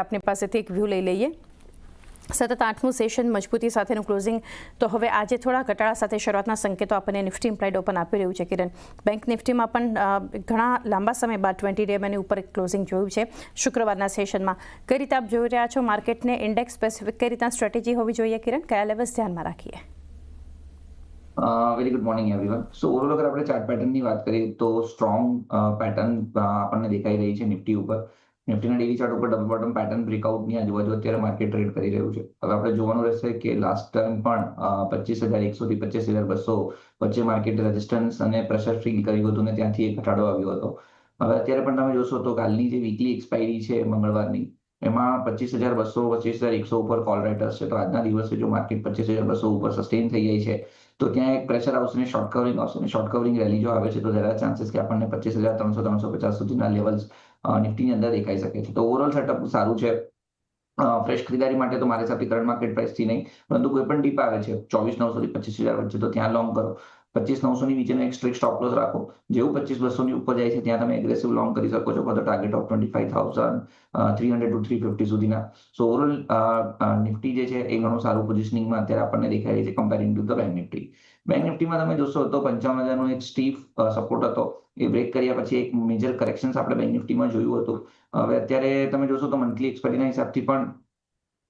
આપની પાસેથી એક વ્યૂ લઈ લઈએ. સતત 8મું સેશન મજબૂતી સાથેનું ક્લોઝિંગ તો હવે આજે થોડા ઘટાડા સાથે શરૂઆતના સંકેતો આપણને નિફ્ટી ઇમ્પ્લાઇડ ઓપન આપી રહ્યું છે. કિરણ, બેંક નિફ્ટીમાં પણ ઘણા લાંબા સમય બાદ 20 ડે એની ઉપર ક્લોઝિંગ જોયું છે શુક્રવારના સેશનમાં. કઈ રીતે આપ જોઈ રહ્યા છો માર્કેટને? ઇન્ડેક્સ સ્પેસિફિક કઈ રીતના સ્ટ્રેટેજી હોવી જોઈએ કિરણ? કયા લેવલ્સ ધ્યાનમાં રાખીએ? Very good morning everyone. So overall અગર આપણે ચાર્ટ પેટર્નની વાત કરીએ તો સ્ટ્રોંગ પેટર્ન આપણને દેખાઈ રહી છે નિફ્ટી ઉપર. નિફ્ટીના ડેલી ચાર્ટ ઉપર ડબલ બોટમ પેટર્ન બ્રેકઆઉટની આજુબાજુ અત્યારે માર્કેટ ટ્રેડ કરી રહ્યું છે. હવે આપણે જોવાનું રહેશે કે લાસ્ટ ટાઈમ પણ 25,100 થી 25,200 વચ્ચે માર્કેટ રેઝિસ્ટન્સ અને પ્રેશર ફીલ કર્યું હતું અને ત્યાંથી એક ઘટાડો આવ્યો હતો. હવે અત્યારે પણ તમે જોશો તો કાલની જે વીકલી એક્સપાયરી છે મંગળવારની, એમાં 25,200 25,100 ઉપર કોલ રાઇટર્સ છે. તો આજના દિવસે જો માર્કેટ 25,200 ઉપર સસ્ટેન થઈ જાય છે તો ત્યાં એક પ્રેશર આવશે ને શોર્ટ કવરિંગ આવશે ને શોર્ટ કવરિંગ રેલી જો આવે છે તો there are chances કે આપણને 25,300 350 સુધીના લેવલ્સ નિફ્ટીની અંદર દેખાઈ શકે છે. તો ઓવરઓલ સેટઅપ સારું છે. ફ્રેશ ખરીદારી માટે તો મારા હિસાબથી કરંટ માર્કેટ પ્રાઇસથી નહીં, પરંતુ કોઈ પણ ડીપ આવે છે 24,900 થી 25,000 વચ્ચે તો ત્યાં લોંગ કરો. 25,900 ની નીચેનો એક સ્ટ્રિક્ટ સ્ટોપ લોસ રાખો. જેવું 25,200 ની ઉપર જાય છે ત્યાં તમે એગ્રેસિવ લોંગ કરી શકો છો for the target of 25,300 to 350 સુધીના. સો ઓવરઓલ નિફ્ટી જે છે એ ઘણું સારું પોઝિશનિંગમાં અત્યારે આપણને દેખાઈ રહી છે comparing to the bank Nifty. Bank નિફ્ટીમાં તમે જોશો તો 55,000નો એક સ્ટીફ સપોર્ટ હતો, એ બ્રેક કર્યા પછી એક મેજર કરેક્શન્સ આપણે બેંક નિફ્ટીમાં જોયું હતું. હવે અત્યારે તમે જોશો તો મંથલી એક્સપાયરીના હિસાબથી પણ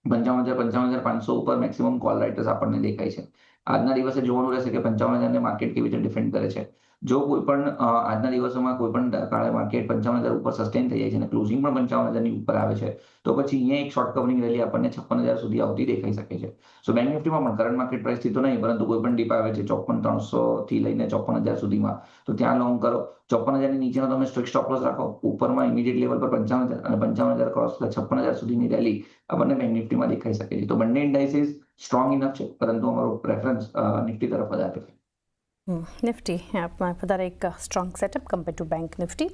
55,000 55,500 ઉપર મેક્સિમમ કોલ રાઇટર્સ આપણને દેખાય છે. આજના દિવસે જોવાનું રહેશે કે 55,000 ને માર્કેટ કેવી રીતે ડિફેન્ડ કરે છે. જો કોઈ પણ આજના દિવસોમાં કોઈ પણ કાળે માર્કેટ 55,000 ઉપર સસ્ટેન થઈ જાય છે અને ક્લોઝિંગ પણ 55,000 ની ઉપર આવે છે તો પછી અહીંયા એક શોર્ટ કવરિંગ રેલી આપણને 56,000 સુધી આવતી દેખાઈ શકે છે. સો બેંક નિફ્ટીમાં પણ કરંટ માર્કેટ પ્રાઇસથી તો નહીં, પરંતુ કોઈ પણ ડીપ આવે છે 54,300 થી લઈને 54,000 સુધીમાં તો ત્યાં લોંગ કરો. 54,000 ની નીચેનો તમે સ્ટ્રિક્ટ સ્ટોપ લોસ રાખો. ઉપરમાં ઇમિડિયેટ લેવલ પર 55,000 અને 55,000 ક્રોસ 56,000 સુધીની રેલી આપણને બેંક નિફ્ટીમાં દેખાઈ શકે છે. તો બંને ઇન્ડાઇસીસ સ્ટ્રોંગ ઇનફ છે, પરંતુ અમારો પ્રેફરન્સ નિફ્ટી તરફ વધારે છે. નિફ્ટી આપમાં વધારે એક strong setup compare to bank Nifty.